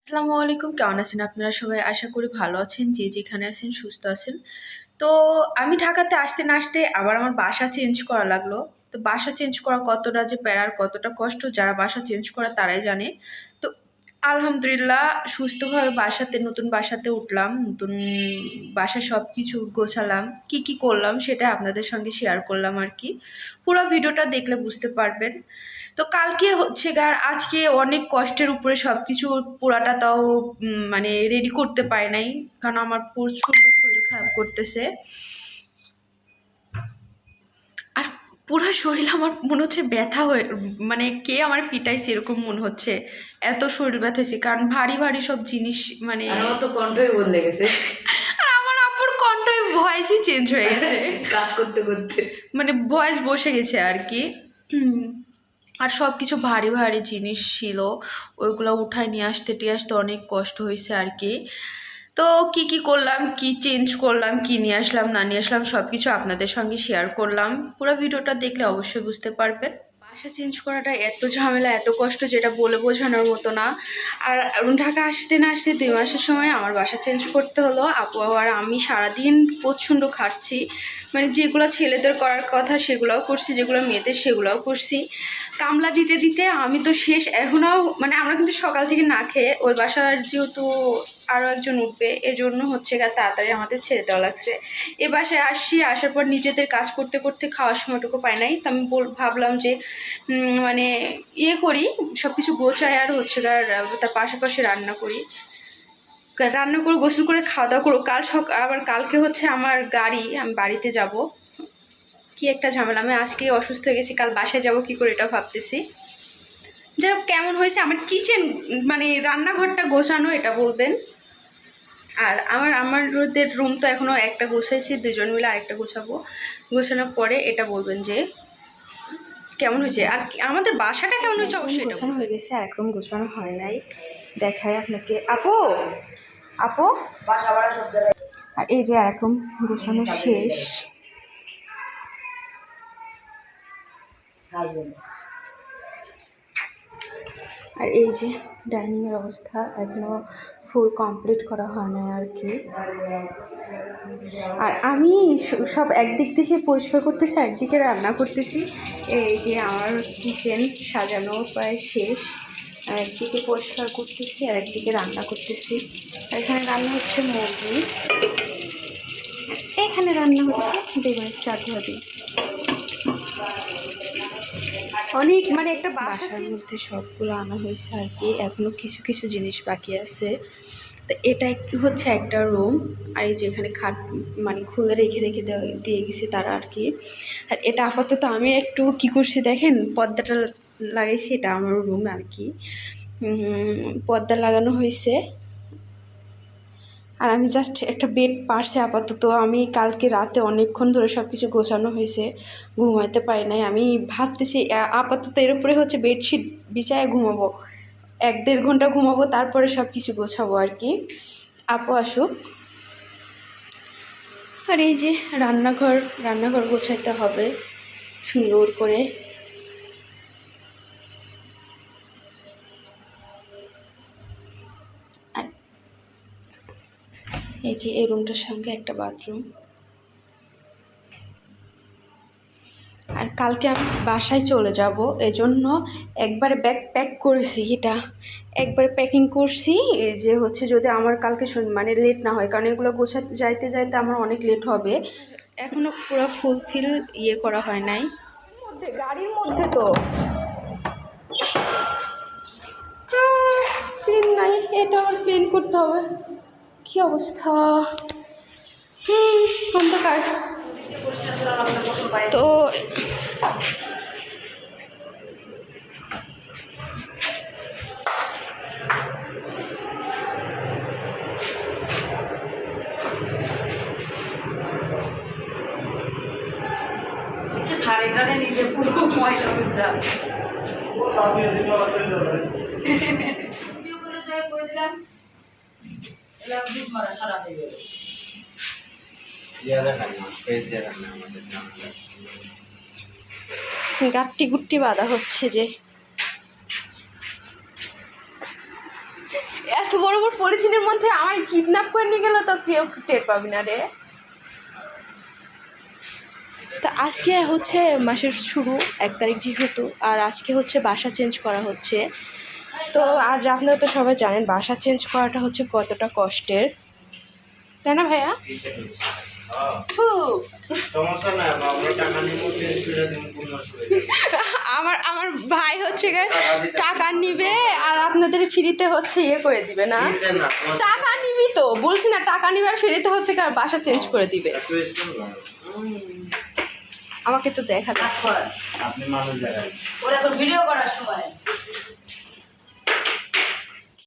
আসসালামু আলাইকুম, কেমন আছেন আপনারা সবাই? আশা করি ভালো আছেন, যে যেখানে আছেন সুস্থ আছেন। তো আমি ঢাকাতে আসতে না আসতে আবার আমার বাসা চেঞ্জ করা লাগলো। তো বাসা চেঞ্জ করা কতটা যে প্যারার, কতটা কষ্ট, যারা বাসা চেঞ্জ করে তারাই জানে। তো আলহামদুলিল্লাহ সুস্থভাবে নতুন বাসাতে উঠলাম, নতুন বাসায় সব কিছু গোছালাম, কি কি করলাম সেটা আপনাদের সঙ্গে শেয়ার করলাম আর কি। পুরো ভিডিওটা দেখলে বুঝতে পারবেন। তো কালকে হচ্ছে আজকে অনেক কষ্টের উপরে সবকিছু পুরাটা তাও মানে রেডি করতে পারি নাই, কারণ আমার প্রচন্ড শরীর খারাপ করতেছে। আর পুরো শরীর আমার মনে হচ্ছে ব্যথা হয়ে, মানে কে আমার পিটাইছে এরকম মনে হচ্ছে, এত শরীর ব্যথা হয়েছে, কারণ ভারী ভারী সব জিনিস মানে। আমার তো কণ্ঠই বদলে গেছে। আর আমার আপুর কণ্ঠই ভয়েসই চেঞ্জ হয়ে গেছে কাজ করতে করতে মানে ভয়েস বসে গেছে আর কি। আর সব কিছু ভারী ভারী জিনিস ছিল, ওইগুলো উঠায় নিয়ে আসতে টিয়ে আসতে অনেক কষ্ট হয়েছে আর কি। তো কি কি করলাম, কি চেঞ্জ করলাম, কি নিয়ে আসলাম না নিয়ে আসলাম, সব কিছু আপনাদের সঙ্গে শেয়ার করলাম। পুরো ভিডিওটা দেখলে অবশ্যই বুঝতে পারবেন। বাসা চেঞ্জ করাটা এত ঝামেলা, এত কষ্ট, যেটা বলে বোঝানোর মতো না। আর ঢাকা আসতে না আসতে 2 মাসের সময় আমার বাসা চেঞ্জ করতে হলো। আপু আর আমি সারাদিন প্রচণ্ড খাটছি, মানে যেগুলো ছেলেদের করার কথা সেগুলোও করছি, যেগুলো মেয়েদের সেগুলোও করছি। কামলা দিতে দিতে আমি তো শেষ। এখনও মানে আমরা কিন্তু সকাল থেকে না খেয়ে, ওই বাসার যেহেতু আরও একজন উঠবে, এজন্য হচ্ছে তাড়াতাড়ি আমাদের ছেড়ে দেওয়া লাগছে। এ বাসায় আসার পর নিজেদের কাজ করতে করতে খাওয়ার সময়টুকু পাই নাই। তো আমি ভাবলাম যে মানে করি, সব কিছু গোছায়, আর হচ্ছে তার পাশাপাশি রান্না করি, গোসল করে খাওয়া দাওয়া করবো। আবার কালকে হচ্ছে আমার গাড়ি, আমি বাড়িতে যাব। কি একটা ঝামেলা, আমি আজকে অসুস্থ হয়ে গেছি, কাল বাসায় যাব কি করে এটা ভাবতেছি। যাই হোক, কেমন হয়েছে আমার কিচেন, মানে রান্নাঘরটা গোছানো, এটা বলবেন। আর আমাদের রুম তো এখনও একটা গোছাইছি, দুজন মিলে আরেকটা গোছাবো। গোছানোর পরে এটা বলবেন যে কেমন হয়েছে, আর আমাদের বাসাটা কেমন হয়েছে অবশ্যই। গোছানো হয়ে গেছে, আর একদম গোছানো হয় নাই, দেখায় আপনাকে। আপু আপু আর এই যে আর একদম গোছানো শেষ। আর এই যে ডাইনিংয়ের অবস্থা এখনও ফুল কমপ্লিট করা হয় না আর কি। আর আমি সব একদিক থেকে পরিষ্কার করতেছি, একদিকে রান্না করতেছি। এই যে আমার কিচেন সাজানো প্রায় শেষ, আর একদিকে পরিষ্কার করতেছি আর একদিকে রান্না করতেছি। এখানে রান্না হচ্ছে মুরগি, এখানে রান্না হচ্ছে বেগুনের চাটনি। অনেক মানে একটা বাসার মধ্যে সবগুলো আনা হয়েছে আর কি, এখনো কিছু কিছু জিনিস বাকি আছে। তো এটা একটু হচ্ছে একটা রুম, আর এই যে এখানে খাট মানে খুলে রেখে রেখে দিয়ে গেছে তারা আর কি। আর এটা আপাতত আমি একটু কি করছি দেখেন, পর্দাটা লাগাইছি, এটা আমার রুম আর কি। পর্দা লাগানো হয়েছে, আর আমি জাস্ট একটা বেড পারছি আপাতত। আমি কালকে রাতে অনেকক্ষণ ধরে সব কিছু গোছানো হয়েছে, ঘুমাইতে পারি নাই। আমি ভাবতেছি আপাতত এর উপরে হচ্ছে বেডশিট বিছায় ঘুমাবো, 1-1.5 ঘন্টা ঘুমাবো, তারপরে সব কিছু গোছাবো আর কি। আপু আসুক। আর এই যে রান্নাঘর গোছাইতে হবে সুন্দর করে। আর এই যে এই রুমটার সঙ্গে একটা বাথরুম। আর কালকে আমি বাসায় চলে যাব, এজন্য একবারে ব্যাগ প্যাক করেছি। এটা একবারে প্যাকিং করছি, এই যে হচ্ছে যদি আমার কালকে মানে লেট না হয়, কারণ এগুলো যাইতে যাইতে আমার অনেক লেট হবে। এখনও পুরো ফুলফিল করা হয় নাই, গাড়ির মধ্যে তো ক্লিন নাই, এটা আমার ক্লিন করতে হবে। কি অবস্থা, অন্ধকার তো। ছাড়ে টানে নিজে পুরো ময়লা মুদ্রা সারা হয়ে যাবে। গাট্টি গুট্টি বাঁধা হচ্ছে, যে এত বড় বড় পলিথিনের মধ্যে আমার কিডন্যাপ করে নিয়ে গেল তো কেউ টের পাবি না রে। তো আজকে হচ্ছে মাসের শুরু 1 তারিখ যেহেতু, আর আজকে হচ্ছে বাসা চেঞ্জ করা হচ্ছে। তো আর আপনারা তো সবাই জানেন বাসা চেঞ্জ করাটা হচ্ছে কতটা কষ্টের, তাই না ভাইয়া? ফু। আমার ভাই হচ্ছে টাকা নিবে আর আপনাদের ফ্রিতে হচ্ছে ইয়ে করে দিবে না? টাকা নিবি তো বলছি না, টাকা নিবে আর ফ্রিতে হচ্ছে কার বাসা চেঞ্জ করে দিবে। আমাকে তো দেখা আপনি মানুষ ওরা এখন ভিডিও করার সময়